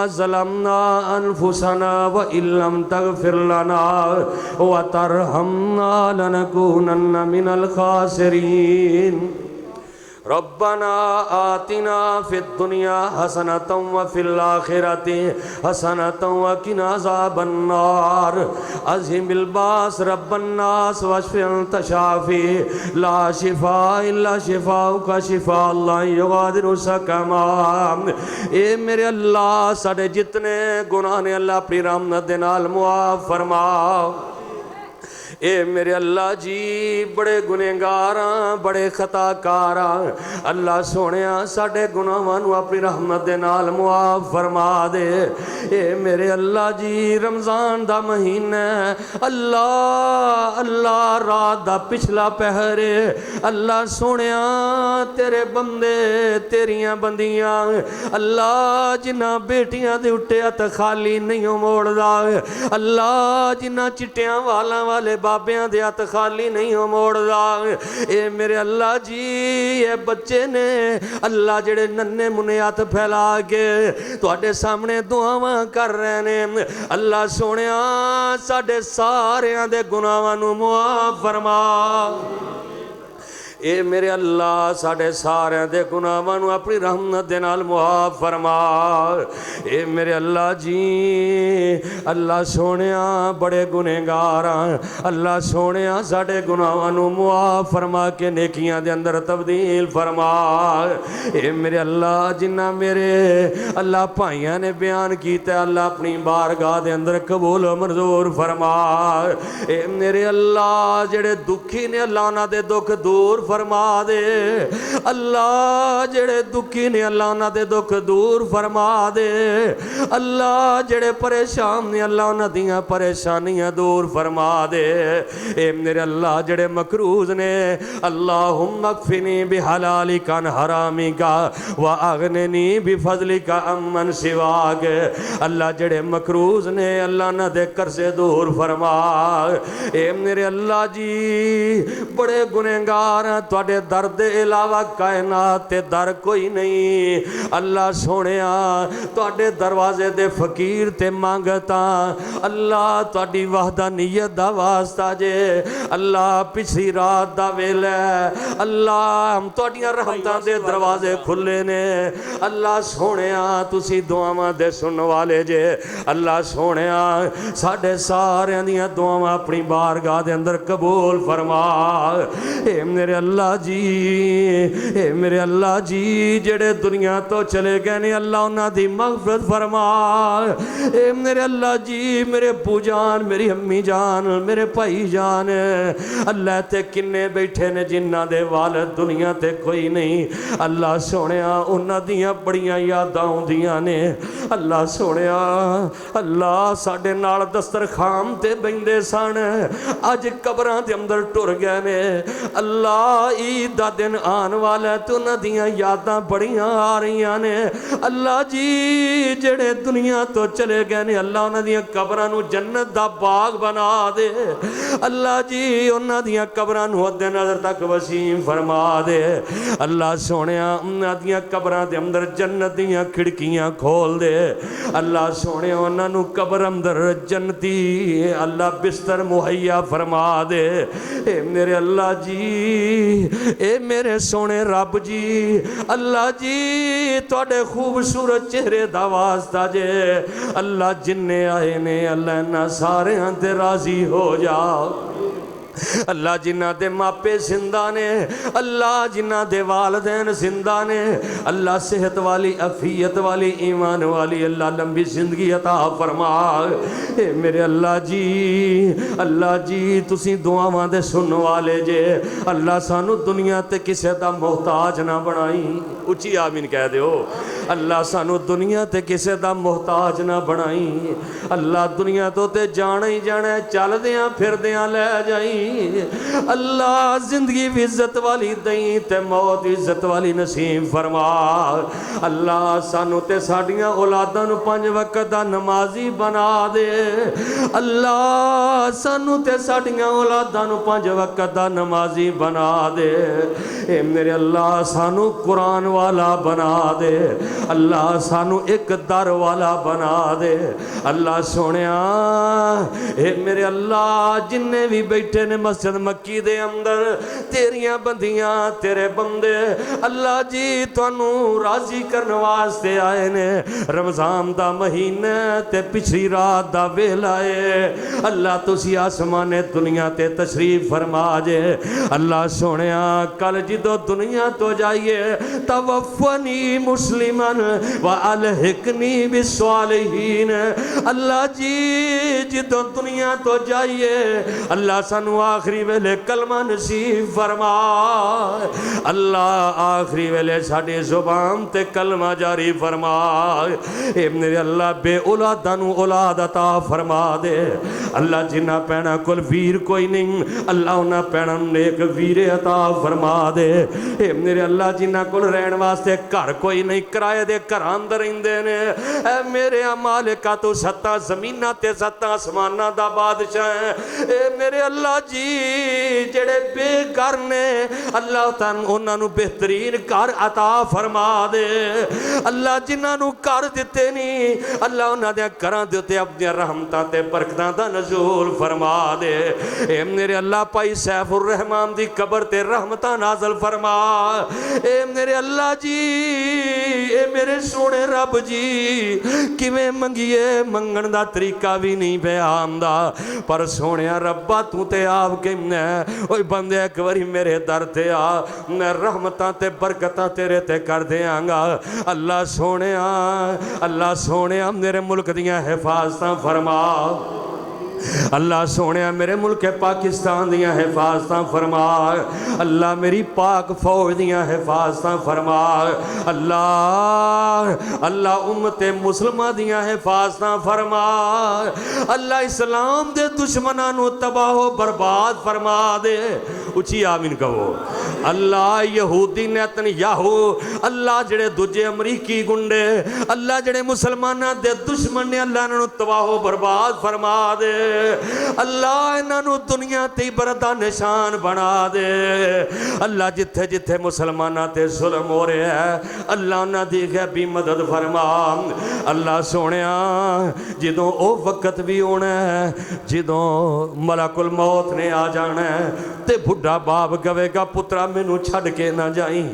ظلمنا انفسنا وان لم تغفر لنا وترحمنا لنكونن من الخاسرين ربنا آتنا في الدنيا حسنة وفي الآخرة حسنة وقنا عذاب النار أذهب الباس رب الناس واشف أنت شافي لا شفاء إلا شفاؤك شفاء لا يغادر سقما اے میرے اللہ ساڑے جتنے گناہ نے اللہ اپنی رحمت دے نال معاف فرما اے میرے اللہ جی بڑے گنہگاراں بڑے خطا کاراں اللہ سونیا ساڑے گناہاں اپنی رحمت دے نال معاف فرما دے اے میرے اللہ جی رمضان دا مہینہ اللہ اللہ رات دا پچھلا پہر اللہ سونیا تیرے بندے تیریاں بندیاں اللہ جنہ بیٹیاں دے اٹھے ات خالی نہیں موڑ دا اللہ جنہ چٹیاں والا والے بابیاں دیات خالی نہیں ہو موڑ دا اے میرے اللہ جی اے بچے نے اللہ جڑے ننے منیات پھیلا کے تو اڈے سامنے دعاواں کر رہے نے اللہ سونیا ساڑے سارے دے گناہاں نو معاف فرما اے میرے اللہ ساڑے سارے دے گناہاں نو اپنی رحمت دے نال معاف فرما اے میرے اللہ جی اللہ سونیا بڑے گنہگاراں اللہ سونیا ساڑے گناہاں نو معاف فرما کے نیکیاں دے اندر تبدیل فرما اے میرے اللہ جنہ میرے اللہ بھائیاں نے بیان کیتا ہے اللہ اپنی بارگاہ دے اندر قبول و منظور فرما اے میرے اللہ جڑے دکھی نے اللہ نہ دے دکھ دور فرما دے اللہ جڑے دکھی نے اللہ نہ دے دکھ دور فرما دے اللہ جڑے پریشان نے اللہ نہ دیاں پریشانیاں دور فرما دے اے میرے اللہ جڑے مکروز نے اللہم اکفنی بحلالک عن حرامک واغننی بفضلک عمن سواک اللہ جڑے مکروز نے اللہ نہ دے کر سے دور فرما اے میرے اللہ جی بڑے گنہگار توڑے درد علاوہ کائنات تے در کوئی نہیں اللہ سونیا توڑے دروازے دے فقیر تے مانگتا اللہ توڑی وحدانیت دا واسطہ جے اللہ پچھلی رات دا ویلے اللہ ہم توڑیاں رحمتاں دے دروازے کھلے نے اللہ سونیا تسی دعاواں دے سن والے جے اللہ سونیا ساڑے سارے دیاں دعاواں اپنی بارگاہ دے اندر قبول فرما اے میرے اللہ جی اے میرے اللہ جی جڑے دنیا تو چلے گئے نے اللہ انہاں دی مغفرت فرما اے میرے اللہ جی میرے ابو جان میری امی جان میرے بھائی جان اللہ تے کنے بیٹھے نے جنہ دے والد دنیا تے کوئی نہیں اللہ سونیا انہاں دیاں بڑیاں یاداں ہوندیاں نے اللہ سونیا اللہ ساڑے نال دسترخوان تے بیندے سن اج قبراں دے اندر ٹر گئے نے اللہ عید دا دن آن والا ہے تو ندیاں یاداں بڑیاں آ رہیاں نے اللہ جی جڑے دنیا تو چلے گئے نے اللہ ندیاں قبرانو جنت دا باغ بنا دے اللہ جی ندیاں قبرانو حد نظر تک وسیم فرما دے اللہ سونیا ندیاں قبران دے اندر جنت دیاں کھڑکیاں کھول دے اللہ سونیا انہوں قبر اندر جنتی اللہ بستر مہیا فرما دے اے میرے اللہ جی اے میرے سونے رب جی اللہ جی توڑے خوبصورت چہرے دا واسطہ جے اللہ جننے آئے نے اللہ نہ سارے ہاں راضی ہو جا اللہ جنہ دے ماپے زندہ نے اللہ جنہ دے والدین زندہ نے اللہ صحت والی عافیت والی ایمان والی اللہ لمبی زندگی عطا فرما اے میرے اللہ جی تسی دعاواں دے سن والے جے اللہ سانو دنیا تے کسے دا محتاج نہ بنائی اچھی آمین کہہ دیو اللہ سانو دنیا تے کسے دا محتاج نہ بنائی اللہ دنیا تو تے جانا ہی جانا ہے چل دیاں پھر دیاں لے جائیں اللہ زندگی بھی عزت والی دیں تے موت عزت والی نصیب فرما اللہ سانو تے ساڑیاں اولاداں 5 وقت دا نمازی بنا دے اللہ سانو تے ساڑیاں اولاداں 5 وقت دا نمازی بنا دے اے میرے اللہ سانو قرآن والا بنا دے اللہ سانو ایک در والا بنا دے اللہ سونیا اے میرے اللہ جننے بھی بیٹھے نے مسجد مکی دے اندر تیریاں بندیاں تیرے بندے اللہ جی تانوں راضی کرنے واسطے آئے نے رمضان دا مہینہ تے پچھلی رات دا ویلا ہے اللہ تسی آسمان دنیا تے تشریف فرما جے اللہ سونیا کل جدو دنیا تو جائیے توفنی مسلمن والحقنی بالصالحین اللہ جی جدو دنیا تو جائیے اللہ سانو آخری ویلے کلمہ نصیب فرما اللہ آخری ویلے ساڑی زبان تے کلمہ جاری فرما اے میرے اللہ بے اولادانو اولاد عطا فرما دے اللہ جنہ پینا کل ویر کوئی نہیں اللہ انہ پینا نیک ویر عطا فرما دے اے میرے اللہ جنہ کل رہن واسطے کر کوئی نہیں کرائے دے کر اندر اندے نے اے میرے مالکہ تو ستہ زمینہ تے ستہ آسمانہ دا بادشاہ ہے اے میرے اللہ جی جڑے بے گھر نے اللہ تعالیٰ انہاں نو بہترین کار عطا فرما دے اللہ جنہاں نو کار دیتے نہیں اللہ انہاں دیا کراں دیتے اپنی رحمتاں تے برکتاں دا نزول فرما دے اے میرے اللہ پائی سیف الرحمان دی قبر تے رحمتاں نازل فرما اے میرے اللہ جی اے میرے سونے رب جی کیویں منگیے منگن دا طریقہ بھی نہیں پہ آمدہ پر سونیا ربا تو تے آپ کے اوہ بندے ایک واری میرے در تے آ میں رحمتاں تے برکتاں تیرے تے کر دے آنگا اللہ سونیا میرے ملک دیاں حفاظتاں فرما اللہ سونیا میرے ملک پاکستان دیاں حفاظتاں فرما اللہ میری پاک فوج دیاں حفاظتاں فرما اللہ امت مسلمہ دیاں حفاظتاں فرما اللہ اسلام دے دشمنانو تباہ و برباد فرما دے اچھی آمین کہو اللہ یہودی نیتنیاہو اللہ جڑے دجے امریکی گنڈے اللہ جڑے مسلمانہ دے دشمن نے اللہ نے تباہ و برباد فرما دے اللہ انہوں دنیا تی بردہ نشان بنا دے اللہ جتھے جتھے مسلمانہ تے ظلم ہو رہے ہیں اللہ انہوں دی غیبی مدد فرما اللہ سونیا جدوں او وقت بھی ہونا ہے جدوں ملک الموت نے آ جانا ہے تے بھڑا باپ کہے گا پترا مینوں چھڑ کے نہ جائیں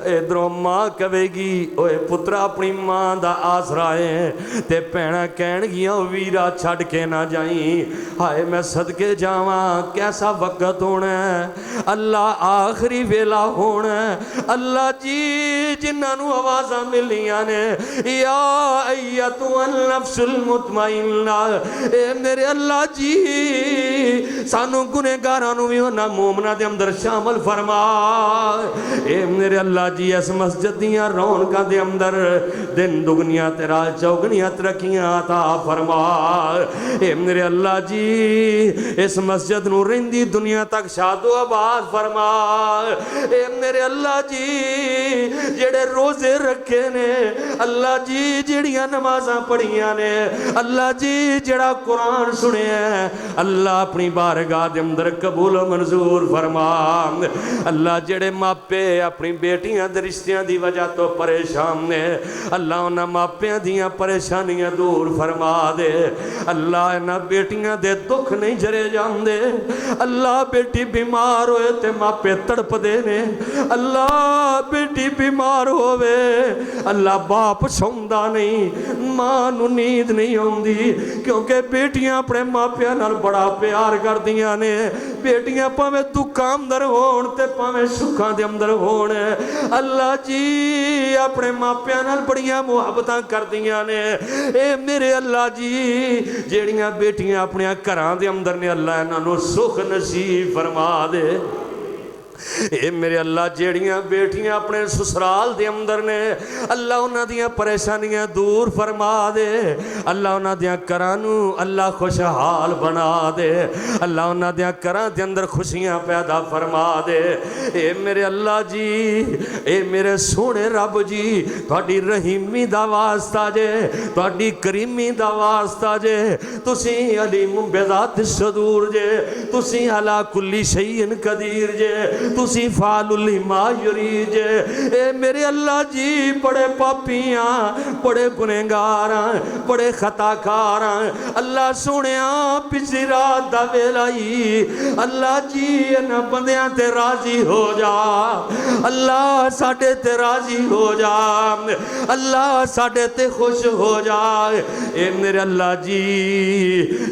ادھروں ماں کہے گی اوے پترا اپنی ماں دا آسرا ہے تے پینا کہن گیاں ویرا چھڑ کے نہ جائیں ہائے میں صدقے جاواں کیسا وقت ہونا ہے اللہ آخری ویلا ہونا ہے اللہ جی جنہوں آوازاں ملیاں نے یا ایتو النفس المطمئنہ اے میرے اللہ جی سانو گنہگارانو بھی ہونا مومنہ دے اندر شامل فرما اے میرے اللہ جی اس مسجد دیاں رونکاں دے اندر دن دگنیاں تیرا چوگنیاں ترکیاں عطا فرما اے میرے اللہ جی اس مسجد نو رہندی دنیا تک شاد و آباد فرما اے میرے اللہ جی جڑے روزے رکھے نے اللہ جی جڑیاں نمازاں پڑھیاں نے اللہ جی جڑا قرآن سنے ہیں اللہ اپنی بارگاہ دے اندر قبول و منظور فرما اللہ جڑے ماپے اپنی بیٹیاں دے رشتیاں دی وجہ تو پریشان نے اللہ انہاں ماپیاں دیاں پریشانیاں دور فرما دے اللہ انہاں بیٹیاں دے دکھ نہیں جرے جان دے اللہ بیٹی بیمار ہوئے تے ماپے تڑپ دے نے اللہ بیٹی بیمار ہوئے اللہ باپ سوندہ نہیں ماں نو نیند نہیں ہوندی کیونکہ بیٹیاں اپنے ماپیاں نال بڑا پیار کر دیاں نے بیٹیاں پاویں دکھاں اندر ہون تے پاویں سکھاں دے اندر ہون اللہ جی اپنے ماپیاں نال بڑیاں محبتاں کر دیاں نے اے میرے اللہ جی جیڑیاں بیٹیاں اپنے گھراں دے اندر نے اللہ انہاں نو سکھ نصیب فرما دے اے میرے اللہ جیڑیاں بیٹیاں اپنے سسرال دے اندر نے اللہ انہاں دیاں پریشانیاں دور فرما دے اللہ انہاں دیاں کرانو اللہ خوشحال بنا دے اللہ انہاں دیاں کران دے اندر خوشیاں پیدا فرما دے اے میرے اللہ جی اے میرے سونے رب جی تھوڑی رحیمی دا واسطہ جے تھوڑی کریمی دا واسطہ جے تسی علیم بذات الصدور جے تسی علا کلی شیء قدیر جے تسی فعل لما یرید اے میرے اللہ جی بڑے پاپیاں بڑے گنہگاراں بڑے خطا کاراں اللہ سونیاں پچھلی رات دا ویلائی اللہ جی انہاں بندیاں تے راضی ہو جا اللہ ساڈے تے راضی ہو جا اللہ ساڈے تے خوش ہو جا اے میرے اللہ جی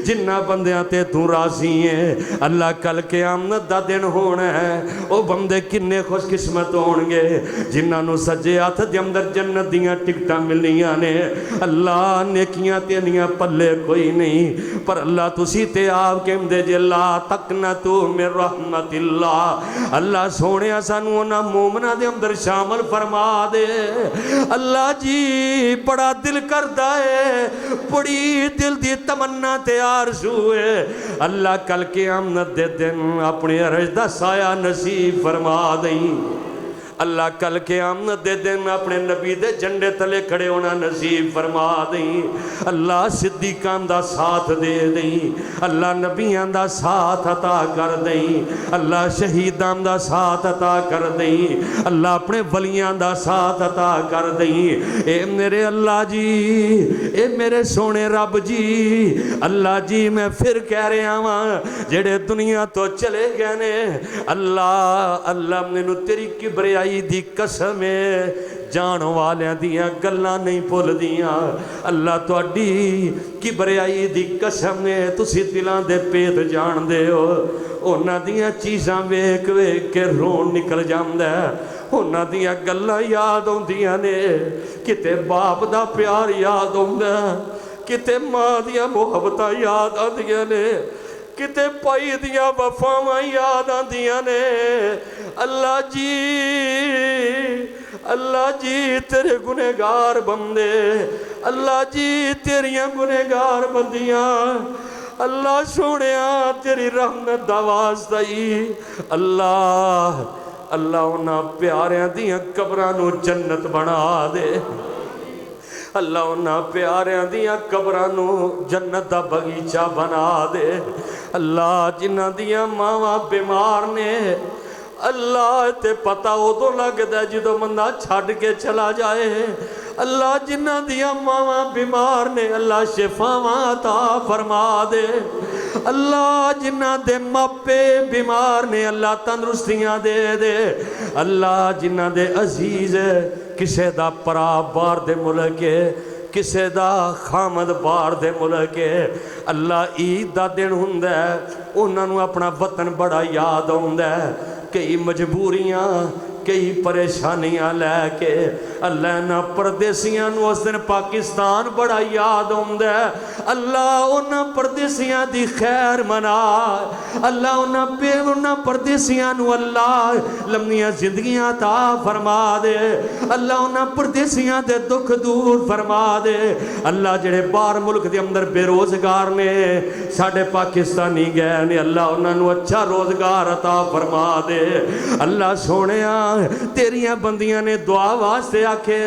جنہ بندیاں تے تو راضی ہیں اللہ کل قیامت دا دن ہونا ہے او بندے کنے خوش قسمت ہونگے جنہاں نو سجے ہاتھ دے اندر جنت دیاں ٹکٹاں ملیاں نے اللہ نیکیاں تینیاں پلے کوئی نہیں پر اللہ تسی تے آپ کہم دے جے لا تقنطوا من رحمت اللہ اللہ سونیا سانو نا مومنہ دے اندر شامل فرما دے اللہ جی بڑا دل کردہ ہے بڑی دل دی تمنا تے آرزو ہے اللہ کل قیامت دے دن اپنے عرش دا سایہ نصیب فرما دیں اللہ کل قیامت دے دن اپنے نبی دے جنڈے تلے کھڑے ہونا نصیب فرما دیں اللہ صدیقان دا ساتھ دے دیں اللہ نبیان دا ساتھ عطا کر دیں اللہ شہیدان دا ساتھ عطا کر دیں اللہ اپنے ولیان دا ساتھ عطا کر دیں اے میرے اللہ جی اے میرے سونے رب جی اللہ جی میں پھر کہہ رہا ہوں جڑے دنیا تو چلے گئے نے اللہ میں نو تیری کبریائی دی قسم جان والیاں دیاں گلاں نہیں بھول دیاں اللہ تہاڈی کبریائی دی قسم تسی دلاں دے پیت جان دے ہو انہاں دیاں چیزاں ویکھ ویکھ کے رون نکل جاندا ہے انہاں دیاں گلاں یاد ہوندیاں نے کتے باپ دا پیار یاد ہوندا کتے ماں دیاں محبتاں یاد آندیاں نے کتے پائی دیاں وفاواں یاد آندیاں نے اللہ جی تیرے گنہگار بندے اللہ جی تیریاں گنہگار بندیاں اللہ سونیاں تیری رحمت دا واسطہ ہی اللہ انہاں پیاریاں دیاں قبراں نو جنت بنا دے اللہ انہاں پیاریاں دیاں قبراں نو جنت دا بغیچہ بنا دے اللہ جنہاں دیاں ماواں بیمار نے اللہ تے پتہ ہو تو لگتا ہے جدو بندہ چھڑ کے چلا جائے اللہ جنہاں دیاں ماواں بیمار نے اللہ شفاواں عطا فرما دے اللہ جنہاں دے ماپے بیمار نے اللہ تندرستیاں دے دے اللہ جنہاں دے عزیز کسے دا پرا بار دے ملکے کسے دا خامد بار دے ملکے اللہ عید دا دن ہوندہ ہے انہاں نو اپنا وطن بڑا یاد ہوندہ ہے کئی مجبوریاں کئی پریشانیاں لے کے اللہ نا پردیسیاں نو اس دن پاکستان بڑا یاد ہوندہ ہے اللہ انہاں پردیسیاں دی خیر منا اللہ انہاں پردیسیاں نو اللہ لمنیاں زندگیاں عطا فرما دے اللہ انہاں پردیسیاں دے دکھ دور فرما دے اللہ جڑے بار ملک دے اندر بے روزگار نے ساڑھے پاکستانی گئے نے اللہ انہاں نو اچھا روزگار عطا فرما دے اللہ سونیاں تیریاں بندیاں نے دعا واسطے آکھے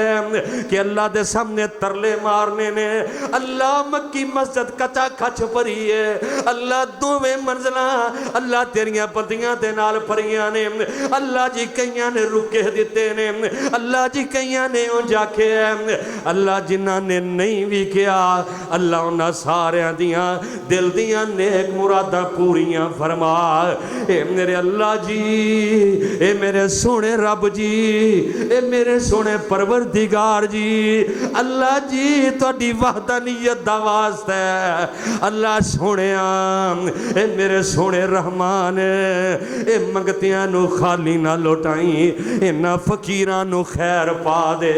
کہ اللہ دے سامنے ترلے مارنے نے اللہ مکی مسجد کچا کھچ پری ہے اللہ دوویں منزلہ اللہ تیریاں بندیاں دے نال پریاں نے اللہ جی کئیاں نے رکے دیتے نے اللہ جی کئیاں نے جا کے اللہ جنہاں نے نہیں بھی کیا اللہ انہاں ساریاں دیاں دل دیاں نیک مرادہ پوریاں فرما اے میرے اللہ جی اے میرے سونے رب جی اے میرے سونے پروردگار جی اللہ جی تہاڈی وحدانیت دا واسطہ ہے اللہ سونیاں اے میرے سونے رحمان اے منگتیاں نو خالی نہ لوٹائیں انہاں فقیراں نو خیر پا دے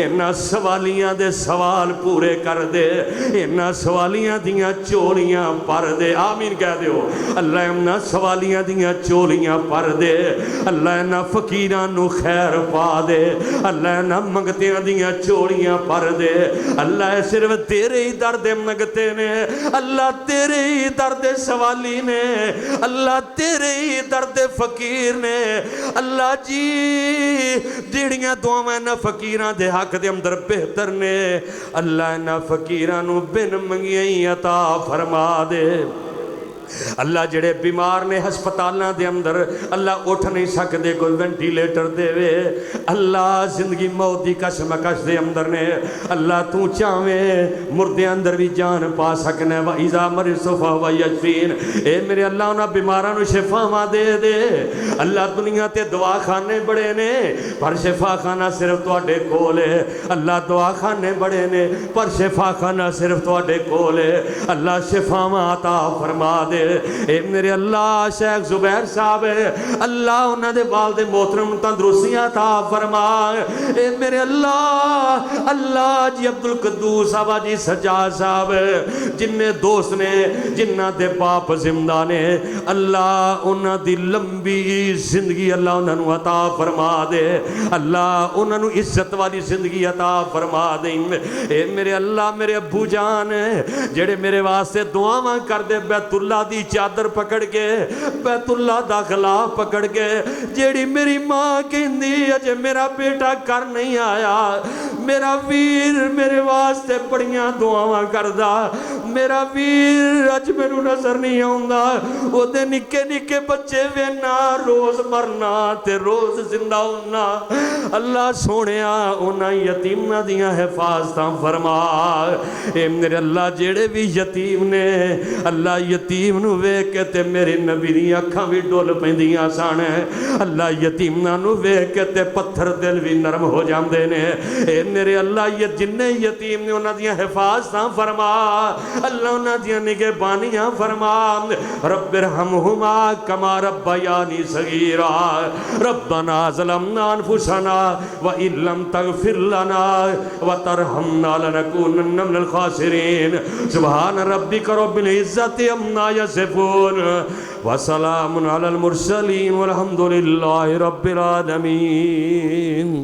انہاں سوالیاں دے سوال پورے کر دے انہاں سوالیاں دیاں چولیاں پر دے آمین کہہ دیو اللہ انہاں سوالیاں دیاں چولیاں پر دے اللہ انہاں فقیراں نو خیر پا دے اللہ انہاں منگتیاں دیاں چولیاں پر دے اللہ صرف تیرے ہی درد منگتے نے اللہ تیرے ہی درد سوالی نے اللہ تیرے ہی درد فقیر نے اللہ جی جیڑیاں دعاواں نہ فقیراں دے حق دے اندر بہتر نے اللہ نہ فقیراں نو بن منگیاں عطا فرما دے اللہ جڑے بیمار نے ہسپتالاں دے اندر اللہ اٹھ نہیں سکدے کوئی وینٹیلیٹر دے وے اللہ زندگی موت دی کشمکش دے اندر نے اللہ تو چاہویں مردے اندر بھی جان پا سکنے وَإِذَا مَرِضْتُ فَهُوَ يَشْفِينِ اے میرے اللہ انہاں بیماراں نو شفاواں دے دے اللہ دنیا تے دعا خانے بڑے نے پر شفا خانہ صرف تواڈے کول ہے اللہ دعا خانے بڑے نے پر شفا خانہ صرف تواڈے کول ہے اللہ شفاواں عطا فرما دے اے میرے اللہ شیخ زبیر صاحب اللہ انہاں دے والد محترم تندرستیاں عطا فرما اے میرے اللہ جی عبدالقدوس آبا جی سجاد صاحب جنہیں دوست نے جنہ دے باپ زندہ نے اللہ انہاں دی لمبی زندگی اللہ انہاں نو عطا فرما دے اللہ انہاں نو عزت والی زندگی عطا فرما دے اے میرے اللہ میرے ابو جان جڑے میرے واسطے دعاواں کر دے بیت اللہ دی چادر پکڑ کے بیت اللہ دا غلاف پکڑ کے جیڑی میری ماں کہندی اجے میرا بیٹا کر نہیں آیا میرا ویر میرے واسطے بڑیاں دعاواں کردا میرا ویر اج مینوں نظر نہیں آوندا او دے نکے نکے بچے وینا روز مرنا تے روز زندہ ہونا اللہ سونیا انہاں یتیماں دیاں حفاظتاں فرما اے میرے اللہ جیڑے بھی یتیم نے اللہ یتیم نو ویکھ کے تے میرے نبی دی اکھاں بھی ڈول پیندیاں سن اللہ یتیماں نو ویکھ کے تے پتھر دل بھی نرم ہو جاندے نے اے میرے اللہ یہ جننے یتیم نے انہاں دیاں حفاظتاں فرما اللہ انہاں دیاں نگہبانیاں فرما رب ارحمہما کما ربیانی صغیرا ربنا ظلمنا انفسنا وان لم تغفر لنا وترحمنا لنکونن من الخاسرین سبحان ربک رب العزت عما یصفون وسلام علی المرسلین والحمد للہ رب العالمین